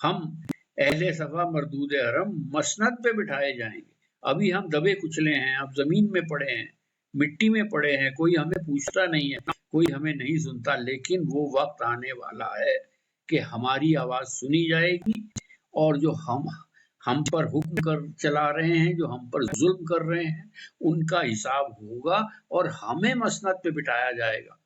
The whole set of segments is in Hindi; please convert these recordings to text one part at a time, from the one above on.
हम अहले सफा मरदूद हरम मसनद पे बिठाए जाएंगे। अभी हम दबे कुचले हैं, अब जमीन में पड़े हैं, मिट्टी में पड़े हैं, कोई हमें पूछता नहीं है, कोई हमें नहीं सुनता। लेकिन वो वक्त आने वाला है कि हमारी आवाज सुनी जाएगी, और जो हम पर हुक्म कर चला रहे हैं, जो हम पर जुल्म कर रहे हैं, उनका हिसाब होगा और हमें मसनद पे बिठाया जाएगा।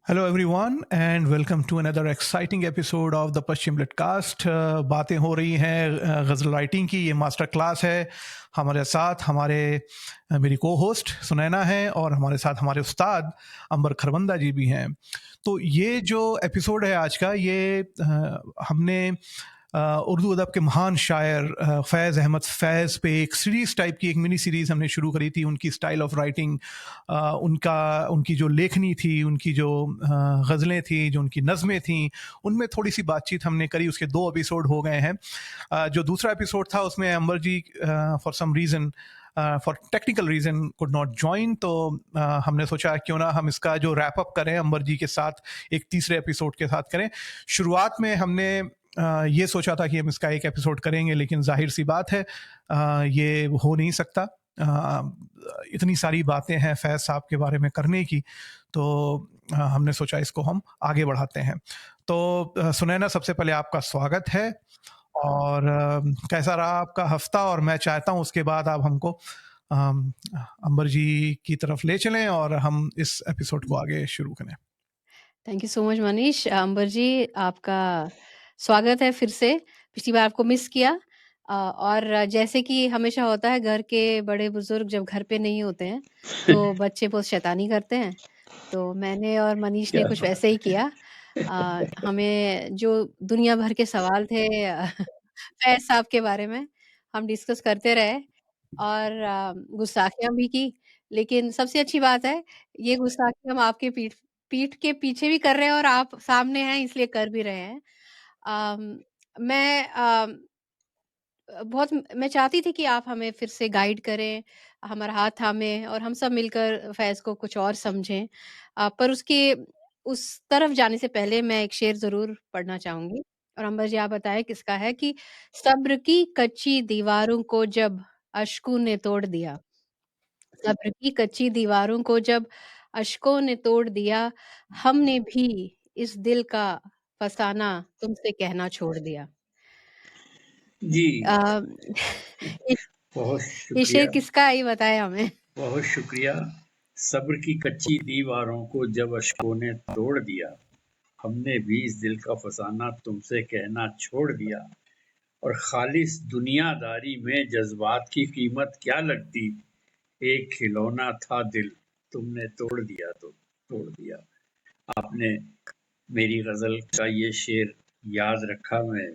Hello everyone and welcome to another exciting episode of the पश्चिम लिटकास्ट। बातें हो रही हैं गज़ल राइटिंग की, ये मास्टर क्लास है। हमारे साथ मेरी को होस्ट सुनैना है और हमारे साथ हमारे उस्ताद अंबर खरबंदा जी भी हैं। तो ये जो एपिसोड है आज का, ये हमने उर्दू अदब के महान शायर फ़ैज़ अहमद फ़ैज़ पे एक सीरीज़ टाइप की एक मिनी सीरीज़ हमने शुरू करी थी। उनकी स्टाइल ऑफ राइटिंग, उनकी जो लेखनी थी, उनकी जो गज़लें थी, जो उनकी नज़में थी, उनमें थोड़ी सी बातचीत हमने करी। उसके 2 एपिसोड हो गए हैं। जो दूसरा एपिसोड था उसमें Ambar ji for some reason, for technical reason could not join, तो हमने सोचा क्यों ना हम इसका जो रैप अप करें अंबर जी के साथ एक तीसरे एपिसोड के साथ करें। शुरुआत में हमने ये सोचा था कि हम इसका एक एपिसोड करेंगे, लेकिन जाहिर सी बात है ये हो नहीं सकता। इतनी सारी बातें हैं फैज़ साहब के बारे में करने की, तो हमने सोचा इसको हम आगे बढ़ाते हैं। तो सुनैना, सबसे पहले आपका स्वागत है, और कैसा रहा आपका हफ्ता? और मैं चाहता हूँ उसके बाद आप हमको अंबर जी की तरफ ले चलें और हम इस एपिसोड को आगे शुरू करें। Thank you so much Manish. Ambar ji, आपका स्वागत है फिर से। पिछली बार आपको मिस किया, और जैसे कि हमेशा होता है, घर के बड़े बुजुर्ग जब घर पे नहीं होते हैं तो बच्चे बहुत शैतानी करते हैं। तो मैंने और मनीष ने क्या कुछ बात वैसे ही किया। हमें जो दुनिया भर के सवाल थे फैज़ साहब के बारे में, हम डिस्कस करते रहे और गुस्ताखियाँ भी की। लेकिन सबसे अच्छी बात है, ये गुस्ताखी हम आपके पीठ पीठ के पीछे भी कर रहे हैं और आप सामने हैं इसलिए कर भी रहे हैं। अम, मैं मैं चाहती थी कि आप हमें फिर से गाइड करें, हमारा हाथ थामें और हम सब मिलकर फैज़ को कुछ और समझें। पर उस तरफ जाने से पहले मैं एक शेर ज़रूर पढ़ना चाहूँगी, और अंबर जी आप बताएँ किसका है। कि सब्र की कच्ची दीवारों को जब अश्कों ने तोड़ दिया, सब्र की कच्ची दीवारों को जब अश्कों ने तोड़ दिया, हमने भी इस दिल का फसाना तुमसे कहना छोड़ दिया। जी, अ, ये बहुत ये शेर शुक्रिया, किसका है ये बताएँ हमें? बहुत शुक्रिया। सब्र की कच्ची दीवारों को जब अश्कों ने तोड़ दिया, हमने भी इस दिल का फसाना तुमसे कहना छोड़ दिया। और खालिस दुनियादारी में जज्बात की कीमत क्या लगती, एक खिलौना था दिल, तुमने तोड़ दिया तो तोड़ दिया। आपने मेरी गज़ल का ये शेर याद रखा, मैं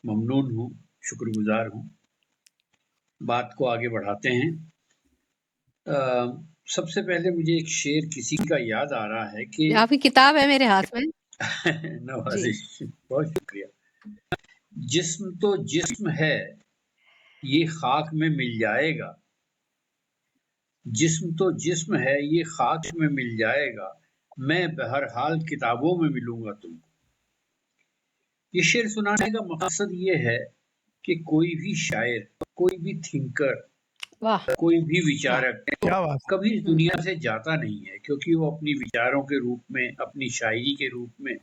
ममनून हूँ, शुक्रगुज़ार हूँ। बात को आगे बढ़ाते हैं। सबसे पहले मुझे एक शेर किसी का याद आ रहा है कि आपकी किताब है मेरे हाथ में। जी। नवाज़िश, बहुत शुक्रिया। जिस्म तो जिस्म है, ये खाक में मिल जाएगा। जिस्म तो जिस्म है, ये खाक में मिल जाएगा। मैं बहरहाल किताबों में मिलूंगा तुमको। ये शेर सुनाने का मकसद ये है कि कोई भी शायर, कोई भी थिंकर, वाह! कोई भी वाह! विचारक क्या बात है। कभी इस हुँ। दुनिया से जाता नहीं है, क्योंकि वो अपनी विचारों के रूप में, अपनी शायरी के रूप में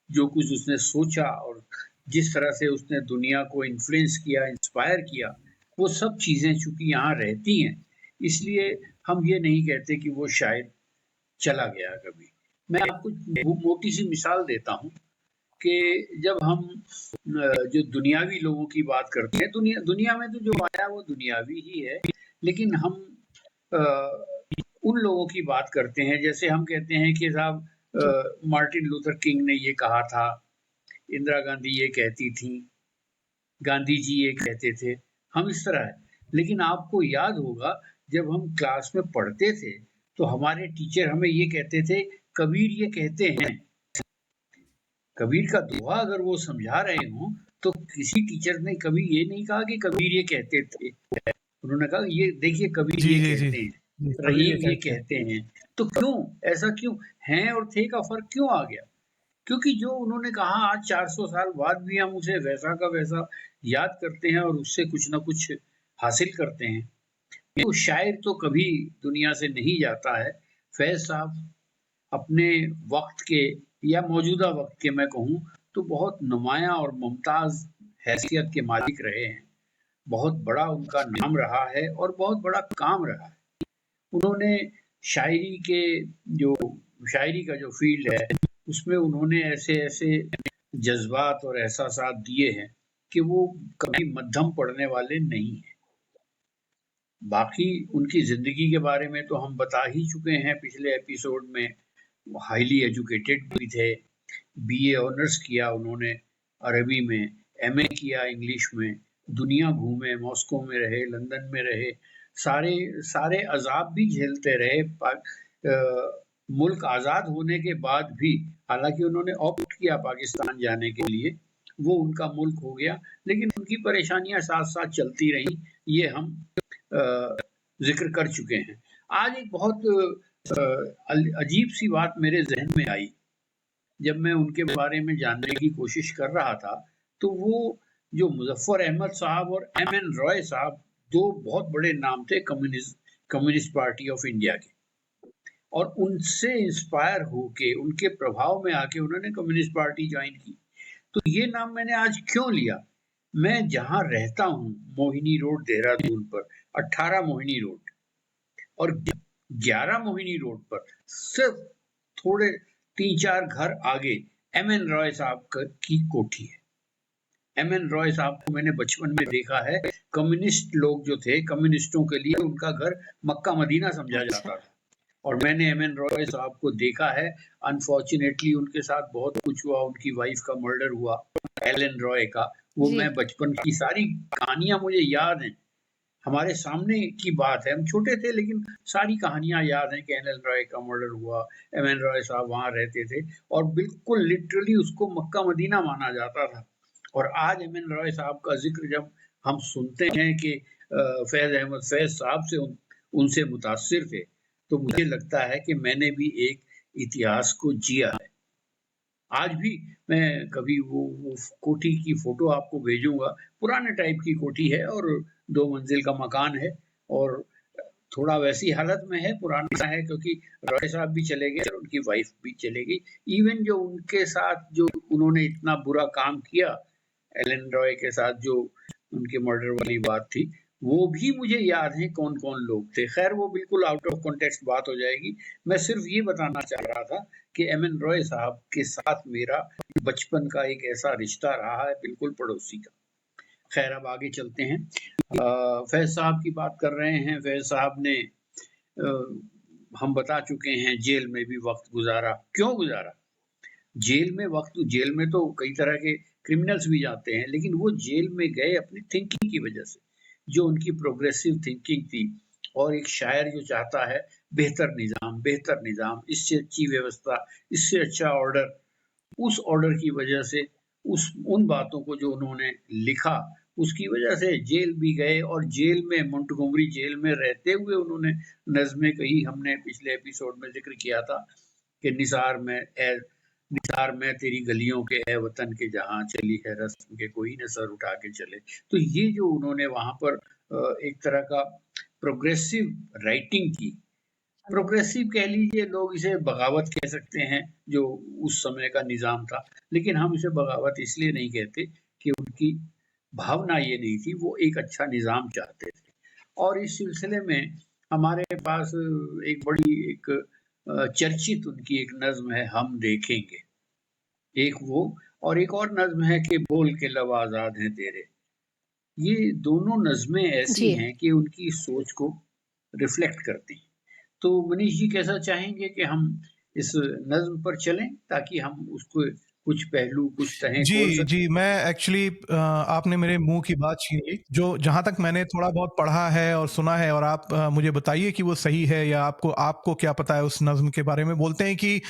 जो कुछ उसने सोचा और जिस तरह से उसने दुनिया को इन्फ्लुएंस किया, इंस्पायर किया, वो सब चीज़ें चूँकि यहाँ रहती हैं, इसलिए हम ये नहीं कहते कि वो शायद चला गया कभी। मैं आपको मोटी सी मिसाल देता हूँ कि जब हम जो दुनियावी लोगों की बात करते हैं, दुनिया में तो जो आया वो दुनियावी ही है, लेकिन हम अ, उन लोगों की बात करते हैं, जैसे हम कहते हैं कि साहब जी। मार्टिन लूथर किंग ने ये कहा था, इंदिरा गांधी ये कहती थी, गांधी जी ये कहते थे, हम इस तरह है। लेकिन आपको याद होगा, जब हम क्लास में पढ़ते थे तो हमारे टीचर हमें ये कहते थे, कबीर ये कहते हैं। कबीर का दोहा अगर वो समझा रहे हों तो किसी टीचर ने कभी ये नहीं कहा कि कबीर ये कहते थे। उन्होंने कहा ये देखिए कबीर जी ये जी जी कहते हैं, जी, कबीर ये रहीम ये कहते हैं। कहते हैं, तो क्यों ऐसा क्यों हैं और थे का फर्क क्यों आ गया? क्योंकि जो उन्होंने कहा आज 400 साल बाद भी हम उसे वैसा का वैसा याद करते हैं और उससे कुछ ना कुछ हासिल करते हैं। वो शायर तो कभी दुनिया से नहीं जाता है। फैज़ साहब अपने वक़्त के या मौजूदा वक़्त के मैं कहूँ तो बहुत नुमायाँ और मुमताज़ हैसियत के मालिक रहे हैं। बहुत बड़ा उनका नाम रहा है और बहुत बड़ा काम रहा है। उन्होंने शायरी के जो शायरी का जो फ़ील्ड है, उसमें उन्होंने ऐसे-ऐसे जज़्बात और एहसासात दिए हैं कि वो कभी मद्धम पड़ने वाले नहीं हैं। बाकी उनकी ज़िंदगी के बारे में तो हम बता ही चुके हैं पिछले एपिसोड में। हाइली एजुकेटेड भी थे, बीए ऑनर्स किया उन्होंने अरबी में, एमए किया इंग्लिश में, दुनिया घूमे, मॉस्को में रहे, लंदन में रहे, सारे सारे अज़ाब भी झेलते रहे। मुल्क आज़ाद होने के बाद भी, हालांकि उन्होंने ऑप्ट किया पाकिस्तान जाने के लिए, वो उनका मुल्क हो गया, लेकिन उनकी परेशानियां साथ साथ चलती रहीं, ये हम जिक्र कर चुके हैं। आज एक बहुत अजीब सी बात मेरे जहन में आई जब मैं उनके बारे में जानने की कोशिश कर रहा था, तो वो जो मुजफ्फर अहमद साहब और एमएन रॉय साहब, दो बहुत बड़े नाम थे कम्युनिस्ट पार्टी ऑफ इंडिया के, और उनसे इंस्पायर होके उनके प्रभाव में आके उन्होंने कम्युनिस्ट पार्टी ज्वाइन की। तो ये नाम मैंने आज क्यों लिया? मैं जहाँ रहता हूँ मोहिनी रोड देहरादून पर, 18 मोहिनी रोड और 11 मोहिनी रोड पर सिर्फ थोड़े 3-4 घर आगे एमएन रॉय साहब की कोठी है। एमएन रॉय साहब को मैंने बचपन में देखा है। कम्युनिस्ट लोग जो थे, कम्युनिस्टों के लिए उनका घर मक्का मदीना समझा अच्छा। जाता था, और मैंने एमएन रॉय साहब को देखा है। अनफॉर्चुनेटली उनके साथ बहुत कुछ हुआ, उनकी वाइफ का मर्डर हुआ, एलन रॉय का। वो जी। मैं बचपन की सारी कहानियां मुझे याद हैं, हमारे सामने की बात है, हम छोटे थे लेकिन सारी कहानियां याद हैं कि एलन रॉय का मर्डर हुआ, एमएन रॉय साहब वहां रहते थे और बिल्कुल लिटरली उसको मक्का मदीना माना जाता था। और आज एमएन रॉय साहब का जिक्र जब हम सुनते हैं कि फैज़ अहमद फैज़ साहब से उनसे मुतासिर थे, तो मुझे लगता है कि मैंने भी एक इतिहास को जिया है। आज भी मैं कभी वो कोठी की फोटो आपको भेजूंगा। पुराने टाइप की कोठी है और 2 मंजिल का मकान है, और थोड़ा वैसी हालत में है, पुराना है, क्योंकि रॉय साहब भी चले गए और उनकी वाइफ भी चले गई। इवन जो उनके साथ जो उन्होंने इतना बुरा काम किया, एलन रॉय के साथ जो उनके मर्डर वाली बात थी, वो भी मुझे याद है कौन-कौन लोग थे। खैर वो बिल्कुल आउट ऑफ कॉन्टेक्स्ट बात हो जाएगी। मैं सिर्फ ये बताना चाह रहा था कि एमएन रॉय साहब के साथ मेरा बचपन का एक ऐसा रिश्ता रहा है, बिल्कुल पड़ोसी का। खैर अब आगे चलते हैं। फैज़ साहब की बात कर रहे हैं। फैज़ साहब ने हम बता चुके हैं जेल में भी वक़्त गुज़ारा। क्यों गुज़ारा? जेल में तो कई तरह के क्रिमिनल्स भी जाते हैं, लेकिन वो जेल में गए अपनी थिंकिंग की वजह से, जो उनकी प्रोग्रेसिव थिंकिंग थी। और एक शायर जो चाहता है बेहतर निज़ाम, इससे अच्छी व्यवस्था, इससे अच्छा ऑर्डर, उस ऑर्डर की वजह से उन बातों को जो उन्होंने लिखा, उसकी वजह से जेल भी गए, और जेल में मोंटगोमरी जेल में रहते हुए उन्होंने नज़्में कही। हमने पिछले एपिसोड में ज़िक्र किया था कि निसार मैं तेरी गलियों के ए वतन के जहाँ चली है रस्म के कोई न सर उठा के चले। तो ये जो उन्होंने वहाँ पर एक तरह का प्रोग्रेसिव राइटिंग की, प्रोग्रेसिव कह लीजिए, लोग इसे बगावत कह सकते हैं, जो उस समय का निज़ाम था, लेकिन हम इसे बगावत इसलिए नहीं कहते कि उनकी भावना ये नहीं थी, वो एक अच्छा निज़ाम चाहते थे। और इस सिलसिले में हमारे पास एक चर्चित उनकी एक नज़्म है, हम देखेंगे। एक वो, और एक और नज़्म है कि बोल के लब आज़ाद हैं तेरे। ये दोनों नज़्में ऐसी जी। हैं कि उनकी सोच को रिफ्लेक्ट करती हैं। तो मनीष जी कैसा चाहेंगे कि हम इस नज़्म पर चलें, ताकि हम उसको कुछ पहलू, कुछ तहें खोल जी, सकें? जी, मैं एक्चुअली आपने मेरे मुँह की बात छीन ली। जो जहाँ तक मैंने थोड़ा बहुत पढ़ा है और सुना है, और आप मुझे बताइए कि वो सही है या आपको आपको क्या पता है उस नज़्म के बारे में। बोलते हैं कि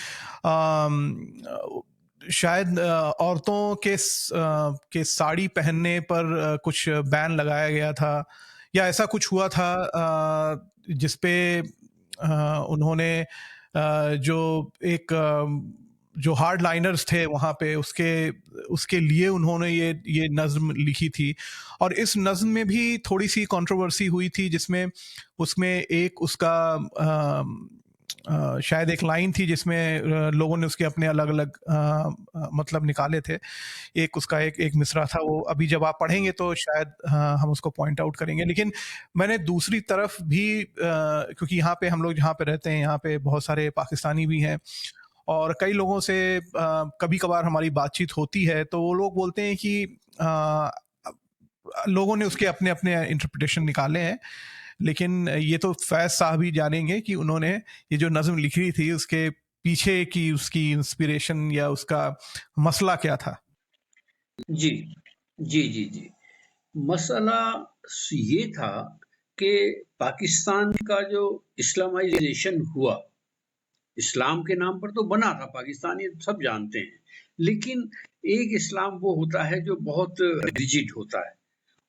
शायद औरतों के साड़ी पहनने पर कुछ बैन लगाया गया था, या ऐसा कुछ हुआ था जिसपे उन्होंने जो एक जो हार्ड लाइनर्स थे वहाँ पे उसके लिए उन्होंने ये नज़्म लिखी थी, और इस नज़्म में भी थोड़ी सी कंट्रोवर्सी हुई थी, जिसमें उसमें एक उसका शायद एक लाइन थी जिसमें लोगों ने उसके अपने अलग अलग मतलब निकाले थे। एक उसका एक मिसरा था, वो अभी जब आप पढ़ेंगे तो शायद हम उसको पॉइंट आउट करेंगे। लेकिन मैंने दूसरी तरफ भी क्योंकि यहाँ पे हम लोग जहाँ पे रहते हैं यहाँ पे बहुत सारे पाकिस्तानी भी हैं, और कई लोगों से कभी कभार हमारी बातचीत होती है, तो वो लोग बोलते हैं कि लोगों ने उसके अपने अपने इंटरप्रिटेशन निकाले हैं, लेकिन ये तो फैज साहब ही जानेंगे कि उन्होंने ये जो नज़्म लिखी थी उसके पीछे की उसकी इंस्पिरेशन या उसका मसला क्या था। जी जी जी जी मसला ये था कि पाकिस्तान का जो इस्लामाइजेशन हुआ, इस्लाम के नाम पर तो बना था पाकिस्तान, ये सब जानते हैं, लेकिन एक इस्लाम वो होता है जो बहुत रिजिड होता है,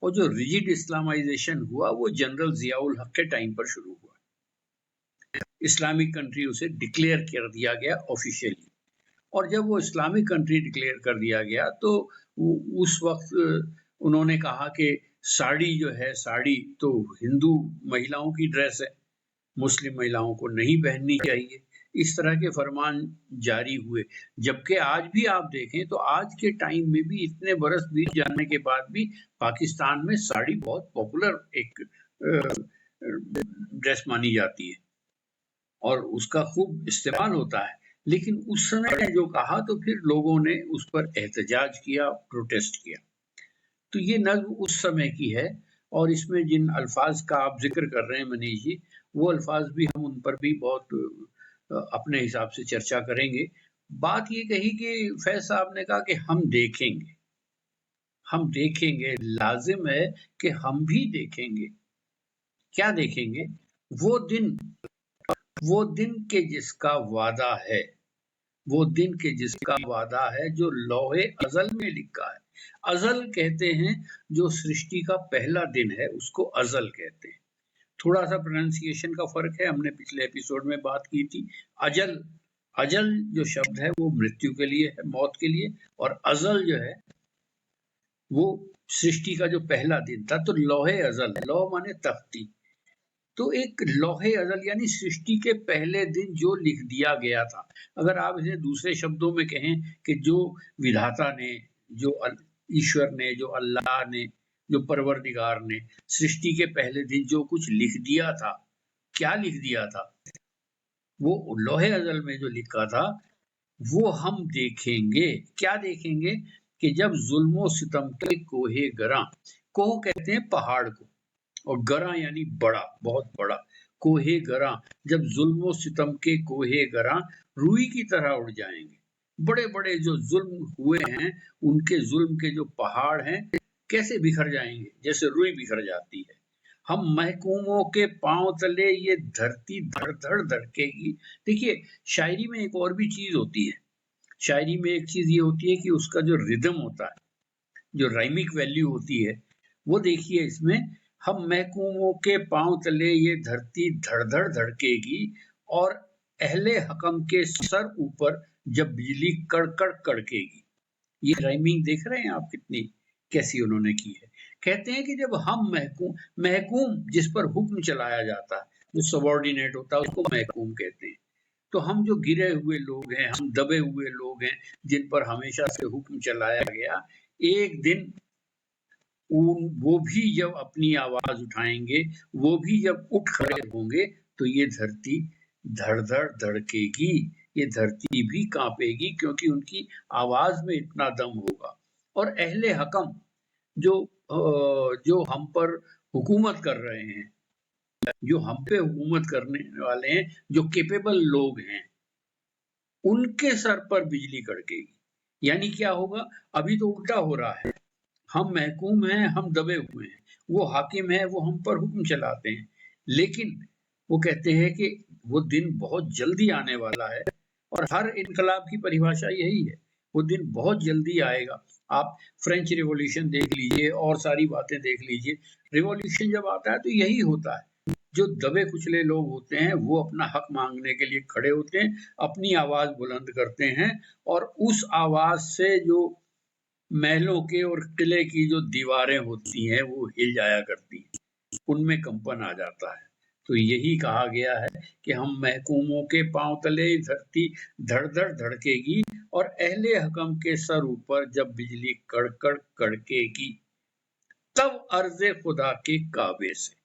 और जो रिजिड इस्लामाइजेशन हुआ वो जनरल जियाउल हक के टाइम पर शुरू हुआ। इस्लामिक कंट्री उसे डिक्लेयर कर दिया गया ऑफिशियली, और जब वो इस्लामिक कंट्री डिक्लेयर कर दिया गया तो उस वक्त उन्होंने कहा कि साड़ी जो है, साड़ी तो हिंदू महिलाओं की ड्रेस है, मुस्लिम महिलाओं को नहीं पहननी चाहिए। इस तरह के फरमान जारी हुए, जबकि आज भी आप देखें तो आज के टाइम में भी इतने बरस बीत जाने के बाद भी पाकिस्तान में साड़ी बहुत पॉपुलर एक ड्रेस मानी जाती है और उसका खूब इस्तेमाल होता है। लेकिन उस समय जो कहा तो फिर लोगों ने उस पर एहतजाज किया, प्रोटेस्ट किया। तो ये नज़्म उस समय की है, और इसमें जिन अल्फाज का आप जिक्र कर रहे हैं मनीष जी, वो अल्फाज भी हम उन पर भी बहुत अपने हिसाब से चर्चा करेंगे। बात ये कही कि फैज साहब ने कहा कि हम देखेंगे, लाजिम है कि हम भी देखेंगे। क्या देखेंगे? वो दिन के जिसका वादा है, वो दिन के जिसका वादा है जो लौहे अज़ल में लिखा है। अज़ल कहते हैं जो सृष्टि का पहला दिन है, उसको अज़ल कहते हैं। थोड़ा सा प्रोनाउंसिएशन का फर्क है, हमने पिछले एपिसोड में बात की थी। अजल जो शब्द है वो मृत्यु के लिए है, मौत के लिए, और अज़ल जो है वो सृष्टि का जो पहला दिन था। तो लौहे अज़ल, लौह माने तख्ती, तो एक लौहे अज़ल यानी सृष्टि के पहले दिन जो लिख दिया गया था। अगर आप इसे दूसरे शब्दों में कहें कि जो विधाता ने, जो ईश्वर ने, जो अल्लाह ने, जो परवरदिगार ने सृष्टि के पहले दिन जो कुछ लिख दिया था, क्या लिख दिया था? वो लौहे अज़ल में जो लिखा था वो हम देखेंगे। क्या देखेंगे? कि जब जुल्म सितम के कोहे गरा, कोह कहते हैं पहाड़ को, और गरा यानी बड़ा, बहुत बड़ा, कोहे गरा, जब जुल्म सितम के कोहे गरा रूई की तरह उड़ जाएंगे। बड़े बड़े जो जुल्म हुए हैं, उनके जुल्म के जो पहाड़ हैं कैसे बिखर जाएंगे, जैसे रुई बिखर जाती है। हम महकूमों के पांव तले ये धरती धड़ धड़ धड़केगी। देखिए, शायरी में एक और भी चीज होती है। शायरी में एक चीज ये होती है कि उसका जो रिदम होता है, जो राइमिक वैल्यू होती है, वो देखिए इसमें, हम महकूमों के पांव तले ये धरती धड़ धड़ धड़केगी, और अहले हकम के सर ऊपर जब बिजली कड़कड़ कड़केगी। ये राइमिंग देख रहे हैं आप कितनी कैसी उन्होंने की है। कहते हैं कि जब हम महकूम जिस पर हुक्म चलाया जाता है, जो सबॉर्डिनेट होता है, उसको महकूम कहते हैं। तो हम जो गिरे हुए लोग हैं, हम दबे हुए लोग हैं, जिन पर हमेशा से हुक्म चलाया गया, एक दिन वो भी जब अपनी आवाज उठाएंगे, वो भी जब उठ खड़े होंगे, तो ये धरती धड़ धड़ धड़केगी, ये धरती भी कांपेगी, क्योंकि उनकी आवाज में इतना दम होगा। और अहले हकम जो हम पर हुकूमत कर रहे हैं, जो हम पे हुकूमत करने वाले हैं, जो केपेबल लोग हैं, उनके सर पर बिजली कड़केगी। यानी क्या होगा? अभी तो उल्टा हो रहा है, हम महकूम हैं, हम दबे हुए हैं, वो हाकिम है, वो हम पर हुक्म चलाते हैं। लेकिन वो कहते हैं कि वो दिन बहुत जल्दी आने वाला है, और हर इनकलाब की परिभाषा यही है, वो दिन बहुत जल्दी आएगा। आप फ्रेंच रिवॉल्यूशन देख लीजिए और सारी बातें देख लीजिए। रिवॉल्यूशन जब आता है तो यही होता है, जो दबे कुचले लोग होते हैं वो अपना हक मांगने के लिए खड़े होते हैं, अपनी आवाज बुलंद करते हैं, और उस आवाज से जो महलों के और किले की जो दीवारें होती हैं वो हिल जाया करती हैं, उनमें कंपन आ जाता है। तो यही कहा गया है कि हम महकूमों के पांव तले धरती धड़ धड़ धड़केगी, और अहले हकम के सर ऊपर जब बिजली कड़कड़ कड़केगी, तब अर्ज़े खुदा के काबे से।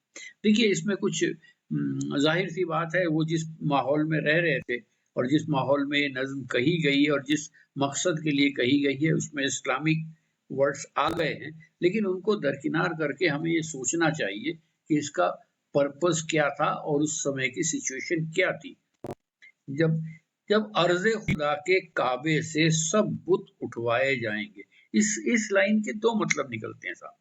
देखिए, इसमें कुछ ज़ाहिर सी बात है, वो जिस माहौल में रह रहे थे और जिस माहौल में ये नज़्म कही गई है और जिस मकसद के लिए कही गई है, उसमें इस्लामिक वर्ड्स आ गए हैं, लेकिन उनको दरकिनार करके हमें ये सोचना चाहिए कि इसका पर्पस क्या था और उस समय की सिचुएशन क्या थी। जब जब अर्ज़े खुदा के काबे से सब बुत उठवाए जाएंगे, इस लाइन के दो मतलब निकलते हैं साहब।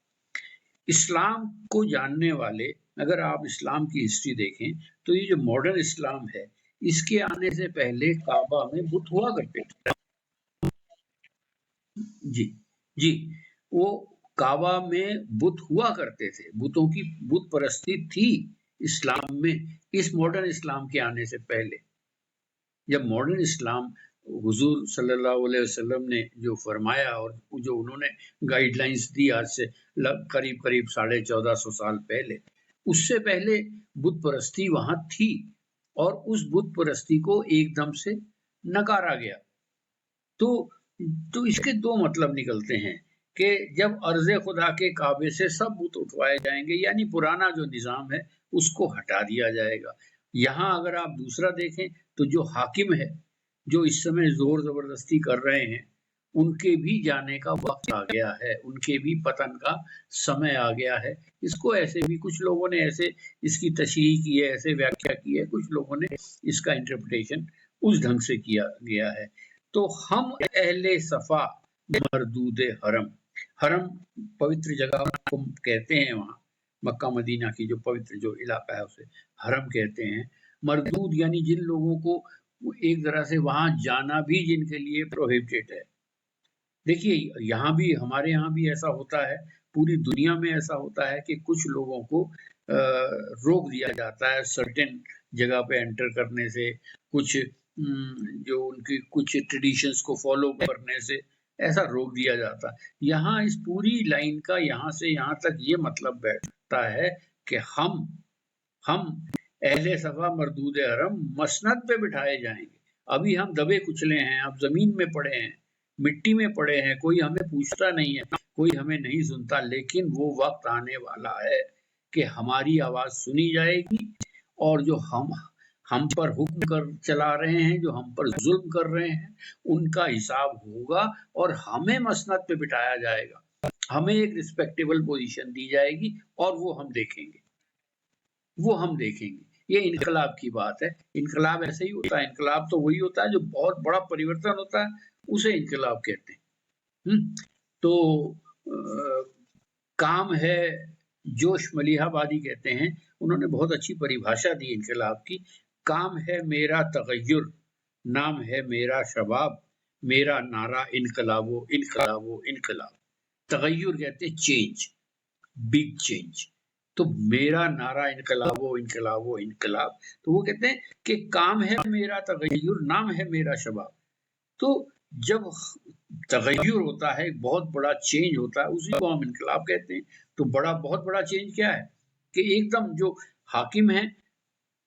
इस्लाम को जानने वाले, अगर आप इस्लाम की हिस्ट्री देखें तो ये जो मॉडर्न इस्लाम है, इसके आने से पहले काबा में बुत हुआ करते थे। जी जी, वो काबा में बुत हुआ करते थे, बुतों की बुत परस्ती थी इस्लाम में, इस मॉडर्न इस्लाम के आने से पहले। जब मॉडर्न इस्लाम हुजूर सल्लल्लाहु अलैहि वसल्लम ने जो फरमाया और जो उन्होंने गाइडलाइंस दी आज से करीब करीब 1450 साल पहले, उससे पहले बुत परस्ती वहां थी, और उस बुत परस्ती को एकदम से नकारा गया। तो इसके दो मतलब निकलते हैं कि जब अर्ज़े खुदा के काबे से सब बुत उठवाए जाएंगे, यानी पुराना जो निज़ाम है उसको हटा दिया जाएगा। यहाँ अगर आप दूसरा देखें तो जो हाकिम है, जो इस समय जोर जबरदस्ती कर रहे हैं, उनके भी जाने का वक्त आ गया है, उनके भी पतन का समय आ गया है। इसको ऐसे भी कुछ लोगों ने ऐसे इसकी तशरीह की है, ऐसे व्याख्या की है, कुछ लोगों ने इसका इंटरप्रिटेशन उस ढंग से किया गया है। तो हम अहले सफा मरदूदे हरम, हरम पवित्र जगह को कहते हैं, वहाँ मक्का मदीना की जो पवित्र जो इलाका है उसे हरम कहते हैं। मरदूद यानी जिन लोगों को एक तरह से वहां जाना भी जिनके लिए प्रोहिबिटेड है। देखिए, यहाँ भी, हमारे यहाँ भी ऐसा होता है, पूरी दुनिया में ऐसा होता है कि कुछ लोगों को रोक दिया जाता है सर्टेन जगह पे एंटर करने से, कुछ जो उनकी कुछ ट्रेडिशंस को फॉलो करने से ऐसा रोक दिया जाता है। यहाँ इस पूरी लाइन का यहाँ से यहाँ तक ये मतलब बैठता है कि हम अहले सफा मरदूद हरम मसनद पे बिठाए जाएंगे। अभी हम दबे कुचले हैं, अब जमीन में पड़े हैं, मिट्टी में पड़े हैं, कोई हमें पूछता नहीं है, कोई हमें नहीं सुनता, लेकिन वो वक्त आने वाला है कि हमारी आवाज सुनी जाएगी, और जो हम पर हुक्म कर चला रहे हैं, जो हम पर जुल्म कर रहे हैं, उनका हिसाब होगा और हमें मसनद पे बिठाया जाएगा, हमें एक रिस्पेक्टेबल पोजीशन दी जाएगी, और वो हम देखेंगे। ये इनकलाब की बात है। इनकलाब ऐसे ही होता है, इनकलाब तो वही होता है जो बहुत बड़ा परिवर्तन होता है, उसे इनकलाब कहते हैं। तो काम है, जोश मलिहाबादी कहते हैं, उन्होंने बहुत अच्छी परिभाषा दी इनकलाब की। काम है मेरा तगय्युर, नाम है मेरा शबाब, मेरा नारा इनकलाबो इनकलाबो इनकलाब। तगय्युर कहते हैं चेंज, बिग चेंज। तो मेरा नारा इनकलाबो इनकलाबो इनकलाब, तो वो कहते हैं कि काम है मेरा तगय्युर, नाम है मेरा शबाब। तो जब तगय्युर होता है, बहुत बड़ा चेंज होता है, उसी को हम इनकलाब कहते हैं। तो बहुत बड़ा चेंज क्या है कि एकदम जो हाकिम है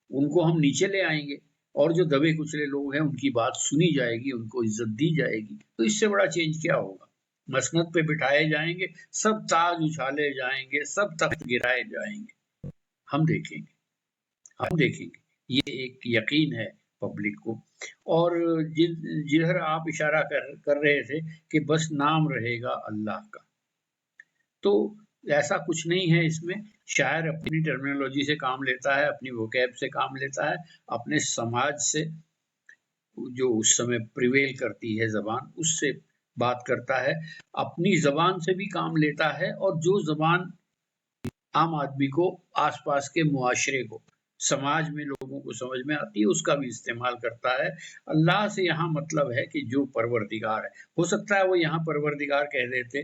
उनको हम नीचे ले आएंगे, और जो दबे कुचले लोग हैं उनकी बात सुनी जाएगी, उनको इज्जत दी जाएगी। तो इससे बड़ा चेंज क्या होगा? मसनद पे बिठाए जाएंगे, सब ताज उछाले जाएंगे, सब तख्त गिराए जाएंगे। हम देखेंगे, ये एक यकीन है पब्लिक को। और जिधर आप इशारा कर रहे थे कि बस नाम रहेगा अल्लाह का, तो ऐसा कुछ नहीं है इसमें। शायर अपनी टर्मिनोलॉजी से काम लेता है, अपनी वोकैब से काम लेता है, अपने समाज से जो उस समय प्रिवेल करती है जबान, उससे बात करता है, अपनी जबान से भी काम लेता है, और जो जबान आम आदमी को, आसपास के मुआशरे को समाज में लोगों को समझ में आती है, उसका भी इस्तेमाल करता है। अल्लाह से यहाँ मतलब है कि जो परवरदिगार है। हो सकता है वो यहाँ परवरदिगार कह देते,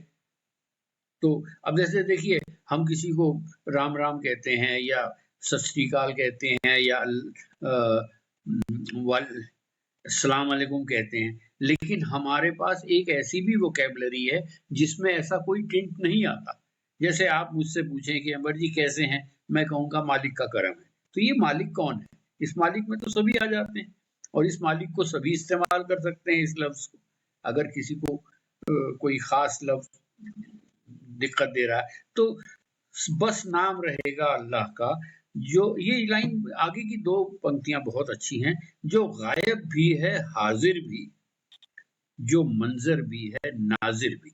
तो अब जैसे देखिए, हम किसी को राम राम कहते हैं या सत श्री अकाल कहते हैं या अस्सलाम वालेकुम कहते हैं, लेकिन हमारे पास एक ऐसी भी वोकैबुलरी है जिसमें ऐसा कोई टिंट नहीं आता। जैसे आप मुझसे पूछें कि अंबर जी कैसे हैं, मैं कहूँगा मालिक का करम है। तो ये मालिक कौन है? इस मालिक में तो सभी आ जाते हैं और इस मालिक को सभी इस्तेमाल कर सकते हैं इस लफ्ज़ को। अगर किसी को कोई ख़ास लफ्ज़ दिक्कत दे रहा है, तो बस नाम रहेगा अल्लाह का। जो ये लाइन आगे की 2 पंक्तियाँ बहुत अच्छी हैं, जो गायब भी है, हाज़िर भी, जो मंज़र भी है, नाज़िर भी।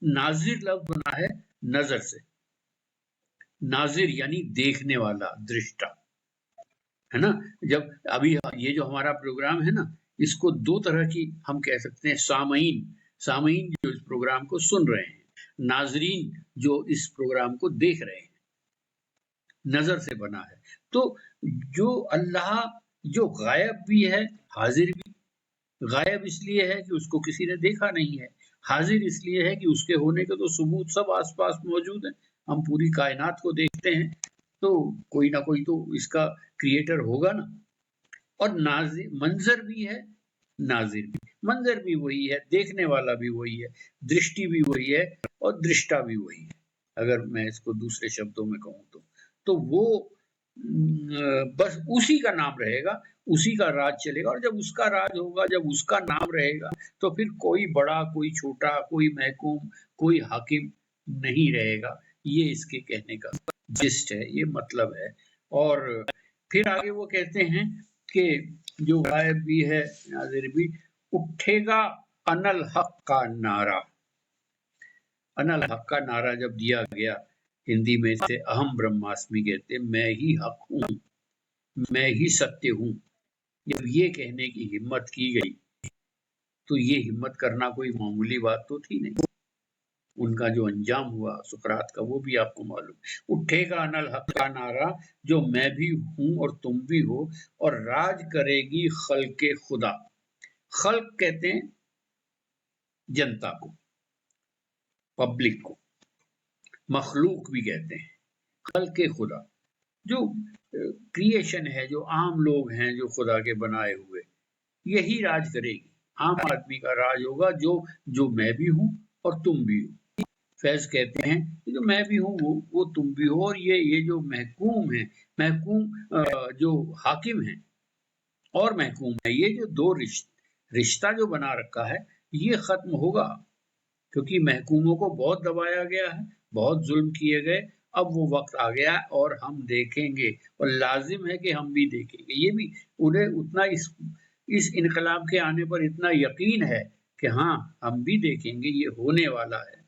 नाज़िर लफ्ज़ बना है नज़र से। नाज़िर यानी देखने वाला, दृष्टा, है ना? जब अभी ये जो हमारा प्रोग्राम है ना, इसको 2 तरह की हम कह सकते हैं, सामईन जो इस प्रोग्राम को सुन रहे हैं, नाज़रीन जो इस प्रोग्राम को देख रहे हैं। नज़र से बना है। तो जो अल्लाह जो गायब भी है, हाज़िर भी। गायब इसलिए है कि उसको किसी ने देखा नहीं है। हाज़िर इसलिए है कि उसके होने के तो सबूत सब आस-पास मौजूद हैं। हम पूरी कायनात को देखते हैं, तो कोई ना कोई तो इसका क्रिएटर होगा ना। और मंज़र भी है, नाज़िर भी। मंज़र भी वही है, देखने वाला भी वही है, दृष्टि भी वही है और दृष्टा भी वही है, अगर मैं इसको दूसरे शब्दों में कहूँ तो। तो वो बस उसी का नाम रहेगा, उसी का राज चलेगा और जब उसका राज होगा, जब उसका नाम रहेगा, तो फिर कोई बड़ा, कोई छोटा, कोई महकूम, कोई हाकिम नहीं रहेगा। ये इसके कहने का जिस्ट है, ये मतलब है। और फिर आगे वो कहते हैं कि जो गायब भी है, नाज़िर भी, उठेगा अनल हक का नारा। अनल हक का नारा जब दिया गया, हिंदी में इसे अहम ब्रह्मास्मि कहते, मैं ही हक हूँ, मैं ही सत्य हूँ। जब ये कहने की हिम्मत की गई, तो ये हिम्मत करना कोई मामूली बात तो थी नहीं। उनका जो अंजाम हुआ सुकरात का, वो भी आपको मालूम। उठेगा अनल हक का नारा, जो मैं भी हूँ और तुम भी हो, और राज करेगी खल्के खुदा। खल्क कहते हैं जनता को, पब्लिक को। मखलूक भी कहते हैं, खल्के खुदा, जो क्रिएशन है, जो आम लोग हैं, जो खुदा के बनाए हुए, यही राज करेगी। आम आदमी का राज होगा, जो मैं भी हूँ और तुम भी हो। फैज कहते हैं कि जो मैं भी हूँ वो तुम भी हो, और ये जो महकूम है, महकूम जो हाकिम है और महकूम है, ये जो दो रिश्ता जो बना रखा है, ये खत्म होगा, क्योंकि महकूमों को बहुत दबाया गया है, बहुत जुल्म किए गए। अब वो वक्त आ गया है और हम देखेंगे, और लाजिम है कि हम भी देखेंगे। ये भी उन्हें उतना इस इनकलाब के आने पर इतना यकीन है कि हाँ, हम भी देखेंगे, ये होने वाला है,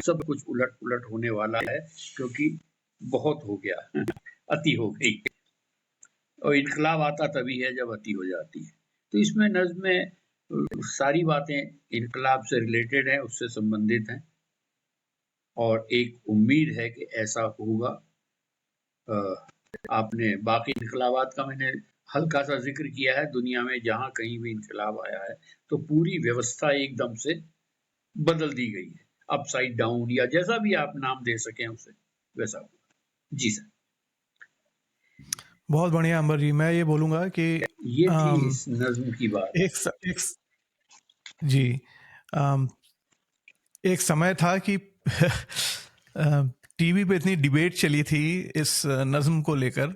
सब कुछ उलट पुलट होने वाला है, क्योंकि बहुत हो गया अति हो गई। और इनकलाब आता तभी है जब अति हो जाती है। तो इसमें नज़्म में सारी बातें इनकलाब से रिलेटेड हैं, उससे संबंधित हैं, और एक उम्मीद है कि ऐसा होगा। आपने बाकी इनकलाबात का मैंने हल्का सा जिक्र किया है। दुनिया में जहाँ कहीं भी इनकलाब आया है, तो पूरी व्यवस्था एकदम से बदल दी गई है, अपसाइड डाउन, या जैसा भी आप नाम दे सकें उसे, वैसा हुआ। जी सर। बहुत बढ़िया अंबर जी। मैं ये बोलूँगा कि ये थी इस नज़्म की बात। जी, एक समय था कि टीवी पे इतनी डिबेट चली थी इस नज़्म को लेकर।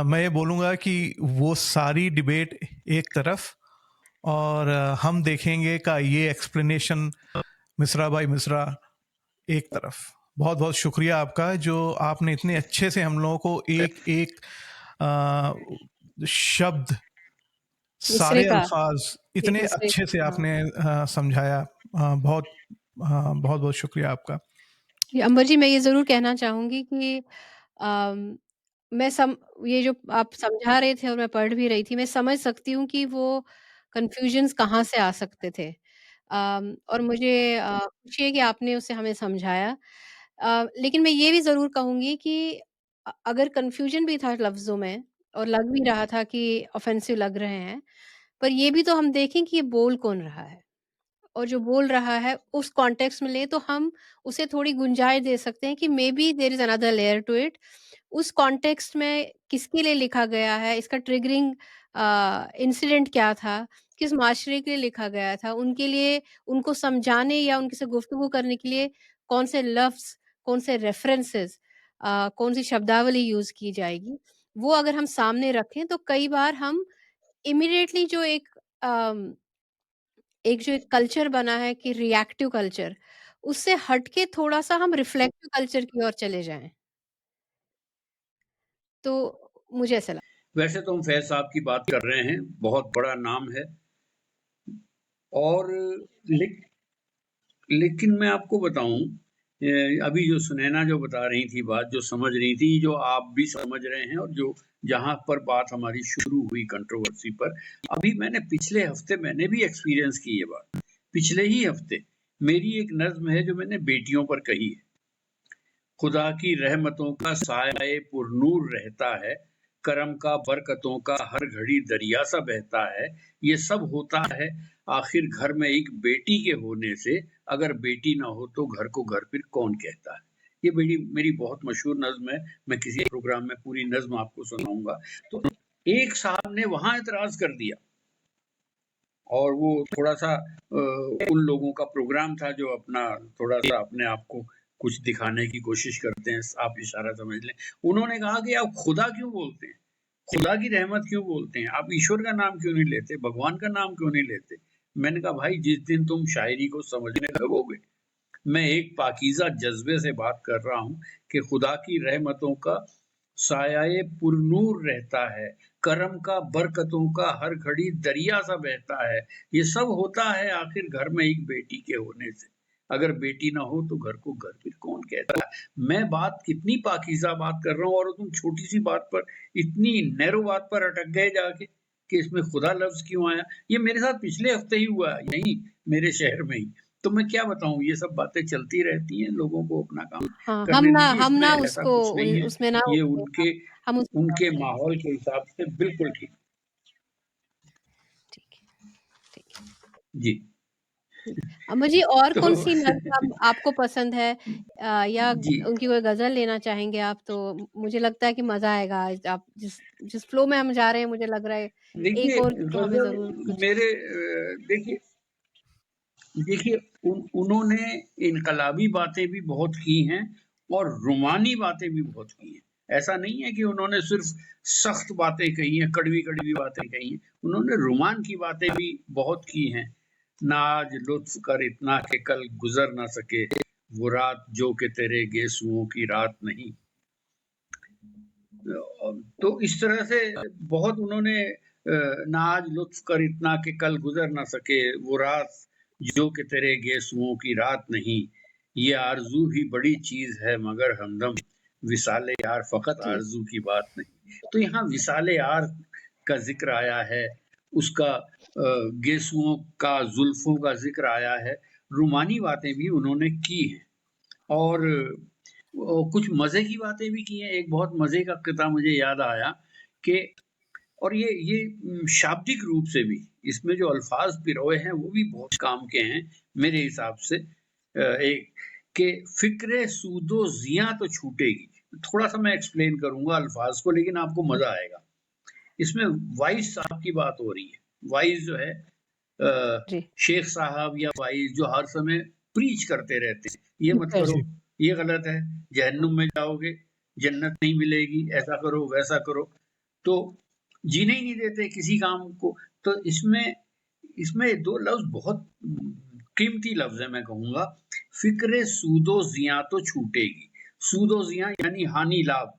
मैं ये बोलूँगा कि वो सारी डिबेट एक तरफ, और हम देखेंगे का ये एक्सप्लेनेशन मिश्रा भाई मिश्रा एक तरफ। बहुत बहुत शुक्रिया आपका, जो आपने इतने अच्छे से हम लोगों को एक एक शब्द, मिसरे सारे का, अल्फाज एक इतने मिसरे अच्छे से हाँ। आपने समझाया। बहुत बहुत बहुत शुक्रिया आपका। अंबर जी, मैं ये ज़रूर कहना चाहूँगी कि अम, मैं सम ये जो आप समझा रहे थे और मैं पढ़ भी रही थी, मैं समझ सकती हूँ कि वो कन्फ्यूजन्स कहाँ से आ सकते थे। और मुझे खुशी है कि आपने उसे हमें समझाया। लेकिन मैं ये भी ज़रूर कहूँगी कि अगर कन्फ्यूजन भी था लफ्ज़ों में, और लग भी रहा था कि ऑफेंसिव लग रहे हैं। पर ये भी तो हम देखें कि ये बोल कौन रहा है? और जो बोल रहा है उस कॉन्टेक्स्ट में लें तो हम उसे थोड़ी गुंजाइश दे सकते हैं कि maybe there is another layer to it. उस कॉन्टेक्स्ट में किसके लिए लिखा गया है, इसका ट्रिगरिंग इंसिडेंट क्या था, किस माशरे के लिए लिखा गया था, उनके लिए उनको समझाने या उनके से गुफ्तगू करने के लिए कौन से लफ्ज़, कौन से रेफरेंसेस कौन-सी शब्दावली यूज़ की जाएगी, वो अगर हम सामने रखें तो कई बार हम इमीडिएटली जो अम एक जो एक कल्चर बना है कि रिएक्टिव कल्चर, उससे हट के थोड़ा-सा हम रिफ्लेक्टिव कल्चर की ओर चले जाएँ। तो मुझे ऐसा लगता वैसे तो हम फैज़ साहब की बात कर रहे हैं, बहुत बड़ा नाम है और लेक लेकिन मैं आपको बताऊँ अभी जो सुनैना जो बता रही थी बात, जो समझ रही थी, जो आप भी समझ रहे हैं और जो जहाँ पर बात हमारी शुरू हुई कंट्रोवर्सी पर, अभी पिछले हफ़्ते मैंने भी एक्सपीरियंस की ये बात। पिछले ही हफ़्ते मेरी एक नज़्म है जो मैंने बेटियों पर कही है। खुदा की रहमतों का साये पुरनूर रहता है, करम का बरकतों का हर घड़ी दरिया सा बहता है, ये सब होता है आखिर घर में एक बेटी के होने से, अगर बेटी ना हो तो घर को घर फिर कौन कहता है। ये मेरी बहुत मशहूर नज़्म है, मैं किसी प्रोग्राम में पूरी नज़्म आपको सुनाऊँगा। तो एक साहब ने वहाँ एतराज़ कर दिया और वो थोड़ा-सा उन लोगों का प्रोग्राम था जो थोड़ा-सा अपने आप को कुछ दिखाने की कोशिश करते हैं, आप इशारा समझ लें। उन्होंने कहा कि आप खुदा क्यों बोलते हैं? खुदा की रहमत क्यों बोलते हैं? आप ईश्वर का नाम क्यों नहीं लेते? भगवान का नाम क्यों नहीं लेते? मैंने कहा भाई जिस दिन तुम शायरी को समझने लगोगे, मैं एक पाकीज़ा जज़्बे से बात कर रहा हूँ कि खुदा की रहमतों का साया पुरनूर रहता है, करम का बरकतों का हर घड़ी दरिया सा बहता है, ये सब होता है आखिर घर में एक बेटी के होने से, अगर बेटी ना हो तो घर को घर फिर कौन कहता है। मैं बात कितनी पाकीज़ा बात कर रहा हूँ और तुम छोटी सी बात पर इतनी नैरो बात पर अटक गए जाके कि इसमें खुदा लफ्ज क्यों आया। ये मेरे साथ पिछले हफ्ते ही हुआ, यहीं मेरे शहर में ही। तो मैं क्या बताऊँ, ये सब बातें चलती रहती हैं, लोगों को अपना काम हाँ, करने दीजिए, हम इसमें ना ऐसा उसको कुछ नहीं है। उसमें ना ये उतरे, हम उसके साथ उनके रहें। माहौल के हिसाब से बिल्कुल ठीक। ठीक है, ठीक है। जी। मुझे और तो कौन-सी नज़्म आपको पसंद है या जी, उनकी कोई गज़ल लेना चाहेंगे आप तो मुझे लगता है कि मज़ा आएगा। आज आप जिस जिस फ्लो में हम जा रहे हैं मुझे लग रहा है एक देखिए और तो हमें गज़ल ज़रूर कुछ मेरे देखिए देखिए उन्होंने इनकलाबी बातें भी बहुत की हैं और रोमानी बातें भी बहुत की हैं। ऐसा नहीं है कि उन्होंने सिर्फ़ सख्त बातें कही हैं, कड़वी-कड़वी बातें कही हैं। उन्होंने रोमान की बातें भी बहुत की हैं। नाज लुत्फ़ कर इतना कि कल गुज़र ना सके, वो रात जो कि तेरे गेसुओं की रात नहीं। तो इस तरह से बहुत उन्होंने नाज लुत्फ़ कर इतना कि कल गुज़र ना सके, वो रात जो कि तेरे गेसुओं की रात नहीं, ये आरज़ू भी बड़ी चीज़ है मगर हमदम विसाले यार फ़क़त जी। आरज़ू की बात नहीं। तो यहाँ विसाले यार का ज़िक्र आया है, उसका गेसुओं का, ज़ुल्फ़ों का ज़िक्र आया है, रूमानी बातें भी उन्होंने की हैं। और कुछ मज़े की बातें भी की हैं। एक बहुत मज़े का किस्सा मुझे याद आया कि और ये शाब्दिक रूप से भी इसमें जो अल्फ़ाज़ पिरोए हैं वो भी बहुत काम के हैं मेरे हिसाब से। एक कि फ़िक्रे सूदो ज़ियाँ तो छूटेगी। थोड़ा-सा मैं एक्सप्लेन करूँगा अल्फ़ाज़ को लेकिन आपको मज़ा आएगा। इसमें वाइज़ साहब की बात हो रही है। वाइज़ जो है जी। शेख साहब या वाइज़ जो हर समय प्रीच करते रहते हैं, ये मत टीचर करो, जी। ये गलत है, जहन्नुम में जाओगे, जन्नत नहीं मिलेगी, ऐसा करो, वैसा करो। तो जीने ही नहीं देते किसी काम को। तो इसमें इसमें 2 लफ्ज़ बहुत कीमती लफ्ज़ हैं मैं कहूँगा। फ़िक्रे सूदो ज़ियाँ तो छूटेगी। सूदो ज़ियाँ यानी हानि-लाभ।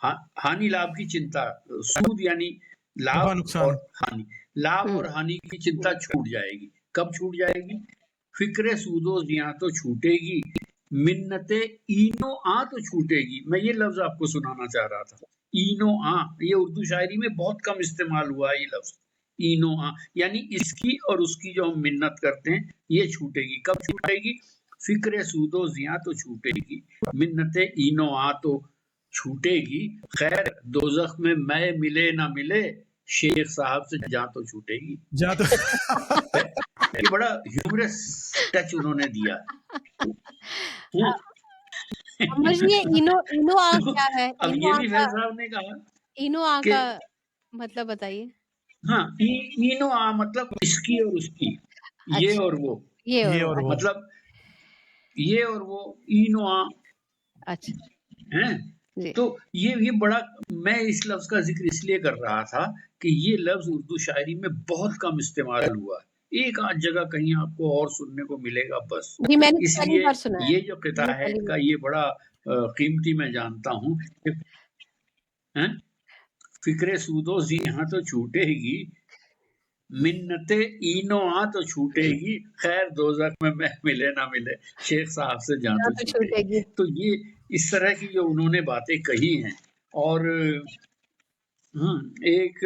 हा हानि लाभ की चिंता, सूद यानी नफ़ा लाभ और नुकसान। हानि। लाभ हुँ। और हानि की चिंता छूट जाएगी। कब छूट जाएगी? फ़िक्रे सूदो ज़ियाँ तो छूटेगी, मिन्नते ईनो आ तो छूटेगी। मैं ये लफ्ज़ आपको सुनाना चाह रहा था। ईनो आ, ये उर्दू शायरी में बहुत कम इस्तेमाल हुआ है ये लफ्ज़। ईनो आ यानी इसकी और उसकी जो हम मिन्नत करते हैं, ये छूटेगी। कब छूटेगी? फ़िक्रे सूदो ज़ियाँ तो छूटेगी, मिन्नते ईनो आ तो छूटेगी, खैर दोज़ख में मैं मिले ना मिले, शेख साहब से जान तो छूटेगी। जा तो ये बड़ा ह्यूमरस टच उन्होंने दिया। समझिए इनोआ तो क्या है? अब ये भी फैज़ साहब ने कहा इनोआ कि का मतलब बताइए? हाँ, इनो मतलब इसकी और उसकी, ये अच्छा, और वो, ये और ये वो और वो। मतलब ये और वो, इनो अच्छा, हैं? जी। तो ये बड़ा, मैं इस लफ्ज़ का ज़िक्र इसलिए कर रहा था कि ये लफ्ज़ उर्दू शायरी में बहुत कम इस्तेमाल हुआ है। एक आध जगह कहीं आपको और सुनने को मिलेगा बस। जी, मैंने तो पहली इसलिए बार सुना है। ये जो किता मैंने है पहली बार का ये बड़ा कीमती मैं जानता हूँ कि हैं? फ़िक्रे सूदो ज़ी यहाँ तो छूटेगी, मिन्नते इनो तो छूटेगी, खैर दोज़ख में मैं मिले ना मिले, शेख साहब से जान ना तो तो छूटेगी। छूटेगी। तो ये इस तरह की जो उन्होंने बातें कही हैं और एक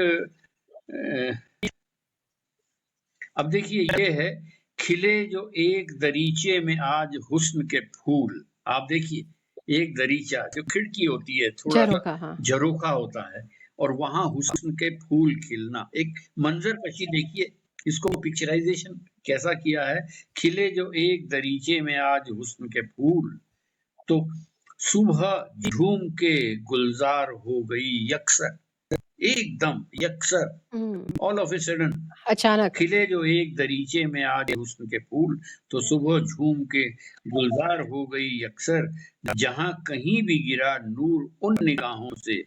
अब देखिए ये है, खिले जो एक दरीचे में आज हुस्न के फूल। आप देखिए एक दरीचा जो खिड़की होती है, थोड़ा-सा झरोखा, हाँ। झरोखा होता है और वहाँ हुस्न के फूल खिलना, एक मंज़र कशी देखिए, इसको पिक्चराइज़ेशन कैसा किया है, खिले जो एक दरीचे में आज हुस्न के फूल, तो सुबह झूम के गुलज़ार हो गई यकसर, एकदम यकसर, हुँ, ऑल ऑफ अ सडन अचानक। खिले जो एक दरीचे में आज हुस्न के फूल, तो सुबह झूम के गुलजार हो गई अक्सर, जहां कहीं भी गिरा नूर उन निगाहों से,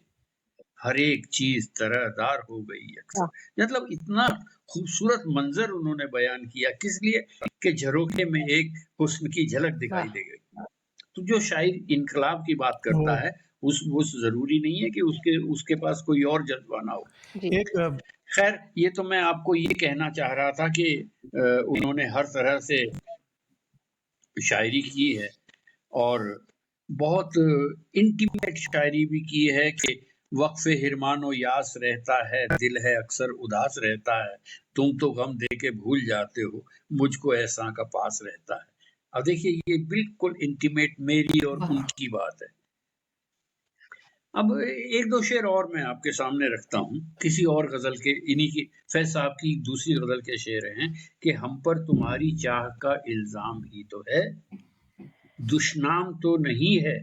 हर एक चीज तरहदार हो गई वाह! अक्सर। मतलब इतना खूबसूरत मंजर उन्होंने बयान किया, किस लिए कि झरोखे में एक हुस्न की झलक दिखाई वाह! दे गई। तो जो शायर इनकलाब की बात करता वो है, उस जरूरी नहीं है कि उसके उसके पास कोई और जज्बा ना हो। जी। एक खैर ये तो मैं आपको ये कहना चाह रहा था कि उन्होंने हर तरह से शायरी की है और बहुत इंटीमेट शायरी भी की है कि वक्फ़े हिरमानो यास रहता है, दिल है अक्सर उदास रहता है, तुम तो गम दे के भूल जाते हो, मुझको एहसान का पास रहता है। अब देखिए ये बिल्कुल इंटीमेट मेरी और वाह! उनकी बात है। अब एक दो शेर और मैं आपके सामने रखता हूँ, किसी और गज़ल के, इन्हीं की फैज़ साहब की दूसरी गज़ल के शेर हैं कि हम पर तुम्हारी चाह का इल्ज़ाम ही तो है, दुशनाम तो नहीं है,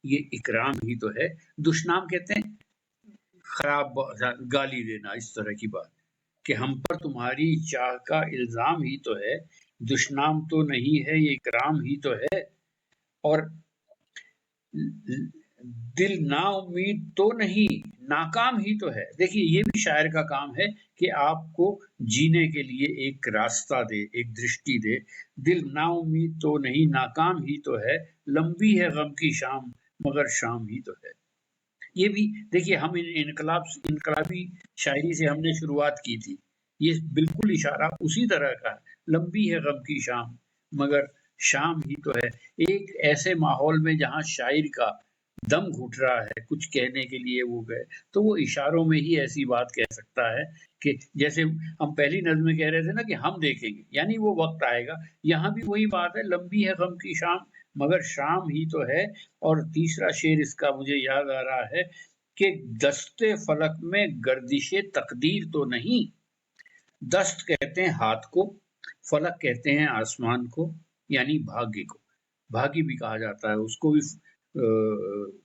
ये इकराम ही तो है। दुशनाम कहते हैं खराब गाली देना, इस तरह की बात, कि हम पर तुम्हारी चाह का इल्ज़ाम ही तो है, दुशनाम तो नहीं है, ये इकराम ही तो है। और दिल नाउम्मीद तो नहीं, नाकाम ही तो है। देखिए ये भी शायर का काम है कि आपको जीने के लिए एक रास्ता दे, एक दृष्टि दे। दिल नाउम्मीद तो नहीं, नाकाम ही तो है, लंबी है गम की शाम मगर शाम ही तो है। ये भी देखिए, हम इनकलाबी शायरी से हमने शुरुआत की थी। ये बिल्कुल इशारा उसी तरह का है, लंबी है गम की शाम मगर शाम ही तो है। एक ऐसे माहौल में जहाँ शायर का दम घुट रहा है, कुछ कहने के लिए वो गए, तो वो इशारों में ही ऐसी बात कह सकता है कि जैसे हम पहली नज़्म में कह रहे थे ना कि हम देखेंगे, यानी वो वक़्त आएगा। यहाँ भी वही बात है, लंबी है गम की शाम मगर शाम ही तो है। और तीसरा शेर इसका मुझे याद आ रहा है कि दस्ते फलक में गर्दिशे तकदीर तो नहीं, दस्त कहते हैं हाथ को, फलक कहते हैं आसमान को, यानी भाग्य को। भाग्य भी कहा जाता है, उसको भी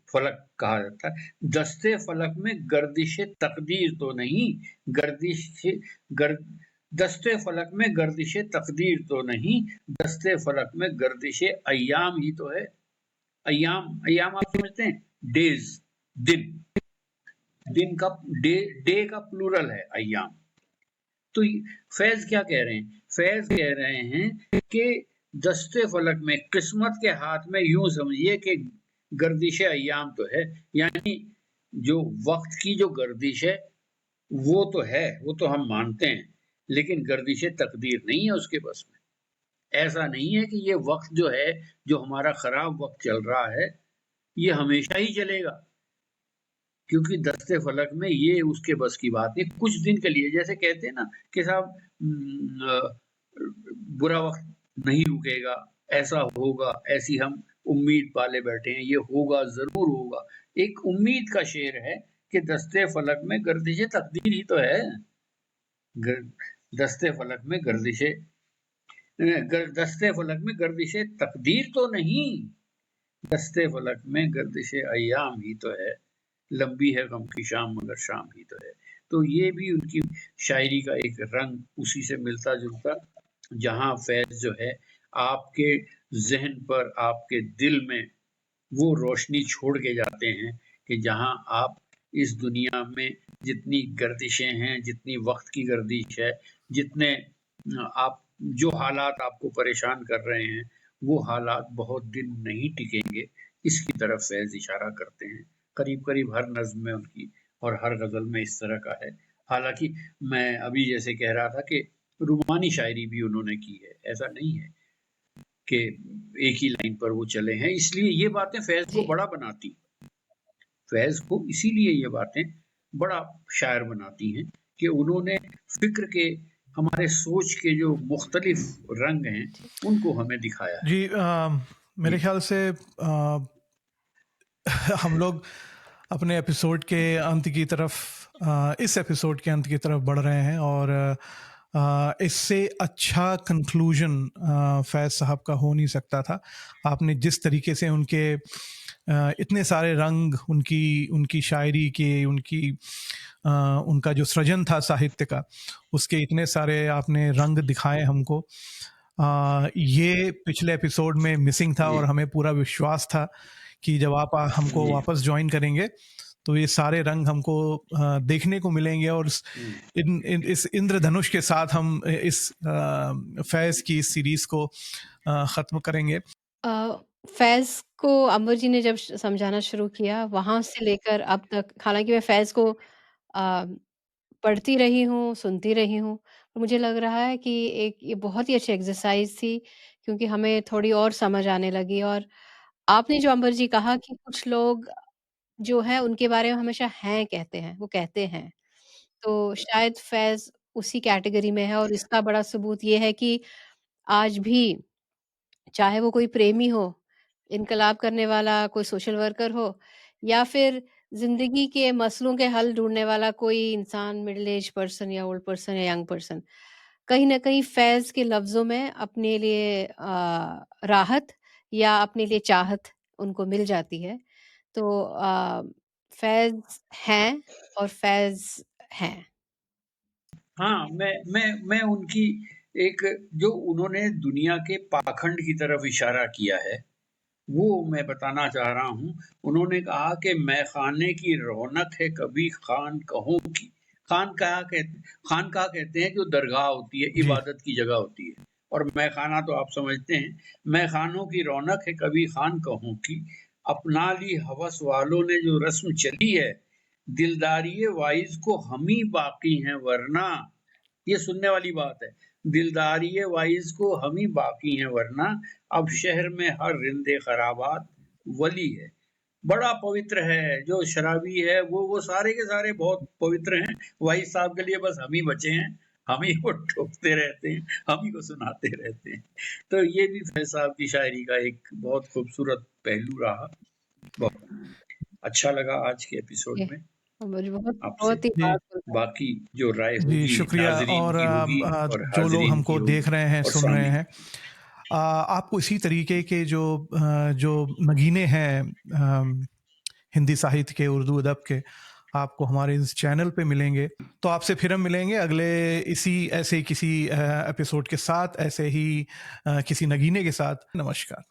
फलक कहा जाता है। दस्ते फलक में गर्दिशे तकदीर तो नहीं, गर्दिश गर दस्ते फलक में गर्दिशे तकदीर तो नहीं, दस्ते फलक में गर्दिशे अय्याम ही तो है। अय्याम अय्याम आप समझते हैं, डेज, दिन, दिन का डे का प्लूरल है अय्याम। तो फैज क्या कह रहे हैं, फैज कह रहे हैं कि दस्ते फलक में, किस्मत के हाथ में, यूं समझिए कि गर्दिश अय्याम तो है, यानी जो वक्त की जो गर्दिश है वो तो है, वो तो हम मानते हैं, लेकिन गर्दिश तकदीर नहीं है उसके बस में। ऐसा नहीं है कि ये वक्त जो है, जो हमारा खराब वक्त चल रहा है, ये हमेशा ही चलेगा, क्योंकि दस्ते फलक में ये उसके बस की बात नहीं। कुछ दिन के लिए, जैसे कहते हैं ना कि साहब बुरा वक्त नहीं रुकेगा, ऐसा होगा, ऐसी हम उम्मीद पाले बैठे हैं, ये होगा, ज़रूर होगा। एक उम्मीद का शेर है कि दस्ते फलक में गर्दिशे तकदीर ही तो है। दस्ते फलक में गर्दिशे तकदीर तो नहीं, दस्ते फलक में गर्दिशे अय्याम ही तो है, लंबी है गम की शाम मगर शाम ही तो है। तो ये भी उनकी शायरी का एक रंग उसी से मिलता जुलता, जहाँ फैज जो है आपके जहन पर, आपके दिल में वो रोशनी छोड़ के जाते हैं कि जहाँ आप इस दुनिया में जितनी गर्दिशें हैं, जितनी वक्त की गर्दिश है, जितने आप जो हालात आपको परेशान कर रहे हैं, वो हालात बहुत दिन नहीं टिकेंगे, इसकी तरफ फैज इशारा करते हैं। करीब करीब हर नज्म में उनकी और हर गज़ल में इस तरह का है। हालांकि मैं अभी जैसे कह रहा था कि रूमानी शायरी भी उन्होंने की है, ऐसा नहीं है कि एक ही लाइन पर वो चले हैं। इसलिए ये बातें फैज को जी। बड़ा बनाती, फैज को इसीलिए ये बातें बड़ा शायर बनाती हैं कि उन्होंने फिक्र के, हमारे सोच के जो मुख्तलिफ रंग हैं उनको हमें दिखाया है। जी मेरे जी। ख्याल से हम लोग अपने एपिसोड के अंत की तरफ इस एपिसोड के अंत की तरफ बढ़ रहे हैं और इससे अच्छा कंक्लूजन फैज़ साहब का हो नहीं सकता था। आपने जिस तरीके से उनके इतने सारे रंग, उनकी शायरी के, उनका जो सृजन था साहित्य का, उसके इतने सारे आपने रंग दिखाए हमको। ये पिछले एपिसोड में मिसिंग था और हमें पूरा विश्वास था कि जब आप हमको वापस ज्वाइन करेंगे तो ये सारे रंग हमको देखने को मिलेंगे और इस इंद्रधनुष के साथ हम इस फैज़ की इस सीरीज को ख़त्म करेंगे। फैज़ को अंबर जी ने जब समझाना शुरू किया, वहाँ से लेकर अब तक, हालाँकि मैं फैज़ को अ, पढ़ती रही हूँ, सुनती रही हूँ, पर मुझे लग रहा है कि एक ये बहुत ही अच्छी एक्सरसाइज़ थी, क्योंकि हमें थोड़ी और समझ आने लगी। और आपने जो अंबर जी कहा कि कुछ लोग जो हैं उनके बारे में हमेशा हैं कहते हैं, वो कहते हैं। तो शायद फैज़ उसी कैटेगरी में है, और इसका बड़ा सबूत ये है कि आज भी चाहे वो कोई प्रेमी हो, इनकलाब करने वाला कोई सोशल वर्कर हो, या फिर ज़िंदगी के मसलों के हल ढूँढने वाला कोई इंसान, मिडल एज पर्सन या ओल्ड पर्सन या यंग पर्सन, कहीं न कहीं फैज़ के लफ्ज़ों में अपने लिए राहत या अपने लिए चाहत उनको मिल जाती है। तो फैज़ हैं और फैज़ हैं। हाँ, मैं उनकी एक, जो उन्होंने दुनिया के पाखंड की तरफ इशारा किया है, वो मैं बताना चाह रहा हूँ। उन्होंने कहा कि मैख़ाने की रौनक है कभी खानक़ाहों की। खानक़ाह कहते हैं जो दरगाह होती है, जी। इबादत की जगह होती है, और मैख़ाना तो आप समझते हैं। मैख़ानों की रौनक है कभी खानक़ाहों की, अपना ली हवस वालों ने जो रस्म चली है, दिलदारिये वाइज़ को हम ही बाकी हैं वरना। ये सुनने वाली बात है। दिलदारिये वाइज़ को हम ही बाकी हैं वरना, अब शहर में हर रिंदे खराबात वली है। बड़ा पवित्र है, जो शराबी है वो सारे के सारे बहुत पवित्र हैं। वाइज़ साहब के लिए बस हम ही बचे हैं, हम ही को ठोकते रहते हैं, हम ही को सुनाते रहते हैं। तो ये भी फैज़ साहब की शायरी का एक बहुत खूबसूरत पहलू रहा। बहुत अच्छा लगा आज के एपिसोड जी, में मुझे बहुत आपसे। बहुत ही जी। पावरफुल था। बाकी जो राय जी, होगी शुक्रिया। नाज़रीन और की होगी और जो लोग हाज़रीन की हमको होगी देख रहे हैं, और सुन रहे सामीन हैं, आपको इसी तरीके के जो नगीने हैं हिंदी साहित्य के, उर्दू अदब के, आपको हमारे इस चैनल पे मिलेंगे। तो आपसे फिर हम मिलेंगे अगले ऐसे किसी एपिसोड के साथ, ऐसे ही किसी नगीने के साथ। नमस्कार।